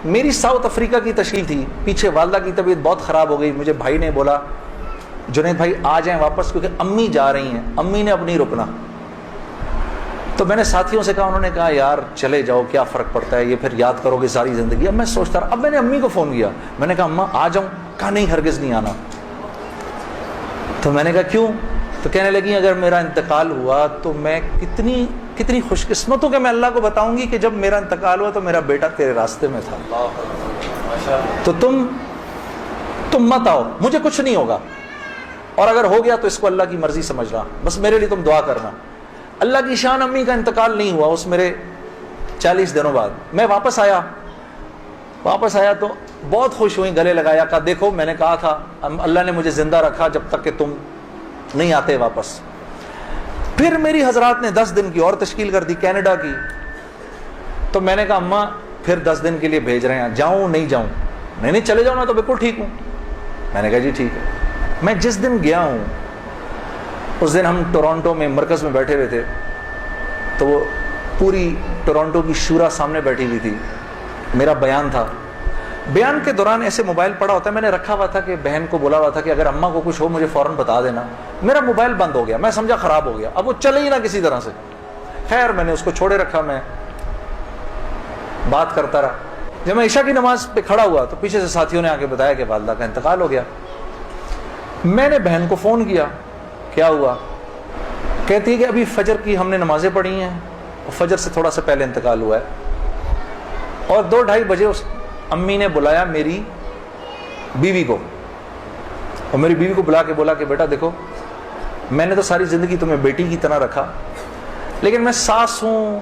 میری South Africa کی تشریف تھی، پیچھے والدہ کی طبیعت بہت خراب ہو گئی، مجھے بھائی نے بولا جنید بھائی آ جائیں واپس کیونکہ امی جا رہی ہیں، امی نے اب نہیں رکنا۔ تو میں نے ساتھیوں سے کہا، انہوں نے کہا یار چلے جاؤ کیا فرق پڑتا ہے، یہ پھر یاد کرو گے ساری زندگی۔ اب میں سوچتا رہا، اب میں نے امی کو فون کیا، میں نے کہا اماں آ جاؤں؟ کہا نہیں ہرگز نہیں آنا۔ تو میں نے کہا کیوں؟ تو کہنے لگی اگر میرا انتقال ہوا تو میں کتنی خوش قسمت ہوں کہ میں اللہ کو بتاؤں گی کہ جب میرا انتقال ہوا تو میرا بیٹا تیرے راستے میں تھا، تو تم مت آؤ، مجھے کچھ نہیں ہوگا، اور اگر ہو گیا تو اس کو اللہ کی مرضی سمجھنا، بس میرے لیے تم دعا کرنا۔ اللہ کی شان امی کا انتقال نہیں ہوا، اس میرے 40 دنوں بعد میں واپس آیا تو بہت خوش ہوئی، گلے لگایا، کہا دیکھو میں نے کہا تھا اللہ نے مجھے زندہ رکھا جب تک کہ تم نہیں آتے واپس۔ پھر میری حضرات نے 10 دن کی اور تشکیل کر دی کینیڈا کی، تو میں نے کہا اماں پھر 10 دن کے لیے بھیج رہے ہیں، جاؤں نہیں جاؤں؟ نہیں چلے جاؤ، میں تو بالکل ٹھیک ہوں۔ میں نے کہا جی ٹھیک ہے۔ میں جس دن گیا ہوں اس دن ہم ٹورانٹو میں مرکز میں بیٹھے ہوئے تھے، تو وہ پوری ٹورانٹو کی شورا سامنے بیٹھی ہوئی تھی، میرا بیان تھا۔ بیان کے دوران ایسے موبائل پڑا ہوتا ہے، میں نے رکھا ہوا تھا کہ بہن کو بولا ہوا تھا کہ اگر اماں کو کچھ ہو مجھے فوراً بتا دینا۔ میرا موبائل بند ہو گیا، میں سمجھا خراب ہو گیا، اب وہ چلے ہی نہ کسی طرح سے۔ خیر میں نے اس کو چھوڑے رکھا، میں بات کرتا رہا۔ جب میں عشاء کی نماز پہ کھڑا ہوا تو پیچھے سے ساتھیوں نے آ کے بتایا کہ والدہ کا انتقال ہو گیا۔ میں نے بہن کو فون کیا، کیا ہوا؟ کہتی ہے کہ ابھی فجر کی ہم نے نمازیں پڑھی ہیں اور فجر سے تھوڑا سا پہلے انتقال ہوا ہے، اور 2-2:30 بجے اس امی نے بلایا میری بیوی کو، اور میری بیوی کو بلا کے بولا کہ بیٹا دیکھو میں نے تو ساری زندگی تمہیں بیٹی کی طرح رکھا، لیکن میں ساس ہوں،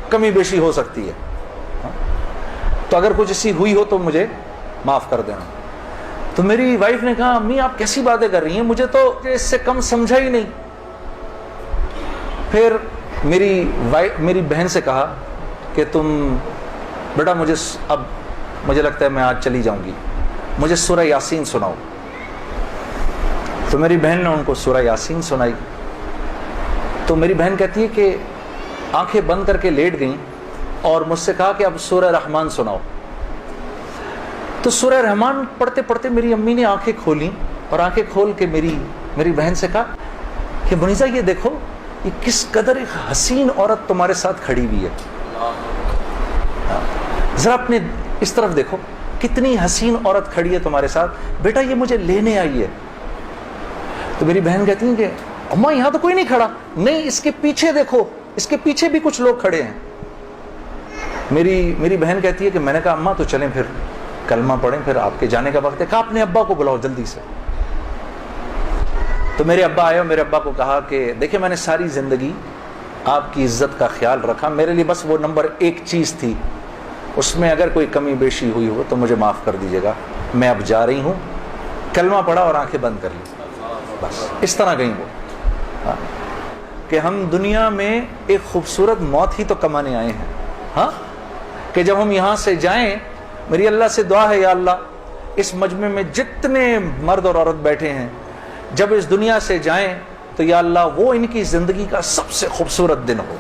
کمی بیشی ہو سکتی ہے، تو اگر کچھ ایسی ہوئی ہو تو مجھے معاف کر دینا۔ تو میری وائف نے کہا امی آپ کیسی باتیں کر رہی ہیں، مجھے تو اس سے کم سمجھا ہی نہیں۔ پھر میری بہن سے کہا کہ تم بیٹا مجھے لگتا ہے میں آج چلی جاؤں گی، مجھے سورہ یاسین سناؤ۔ تو میری بہن نے ان کو سورہ یاسین سنائی، تو میری بہن کہتی ہے کہ آنکھیں بند کر کے لیٹ گئیں اور مجھ سے کہا کہ اب سورہ رحمان سناؤ۔ تو سورہ رحمان پڑھتے پڑھتے میری امی نے آنکھیں کھولیں، اور آنکھیں کھول کے میری بہن سے کہا کہ منیزہ یہ دیکھو یہ کس قدر ایک حسین عورت تمہارے ساتھ کھڑی ہوئی ہے، ذرا اپنے اس طرف دیکھو کتنی حسین عورت کھڑی ہے تمہارے ساتھ، بیٹا یہ مجھے لینے آئی ہے۔ تو میری بہن کہتی ہیں کہ اماں یہاں تو کوئی نہیں کھڑا۔ نہیں اس کے پیچھے دیکھو، اس کے پیچھے بھی کچھ لوگ کھڑے ہیں۔ میری بہن کہتی ہے کہ میں نے کہا اماں تو چلیں پھر کلمہ پڑھیں، پھر آپ کے جانے کا وقت ہے۔ کہا اپنے ابا کو بلاؤ جلدی سے۔ تو میرے ابا آئے اور میرے ابا کو کہا کہ دیکھیں میں نے ساری زندگی آپ کی عزت کا خیال رکھا، میرے لیے بس وہ نمبر 1 چیز تھی، اس میں اگر کوئی کمی بیشی ہوئی ہو تو مجھے معاف کر دیجیے گا، میں اب جا رہی ہوں۔ کلمہ پڑھا اور آنکھیں بند کر لی، بس اس طرح گئیں وہ۔ کہ ہم دنیا میں ایک خوبصورت موت ہی تو کمانے آئے ہیں، ہاں، کہ جب ہم یہاں سے جائیں، میری اللہ سے دعا ہے یا اللہ اس مجمع میں جتنے مرد اور عورت بیٹھے ہیں جب اس دنیا سے جائیں تو یا اللہ وہ ان کی زندگی کا سب سے خوبصورت دن ہو۔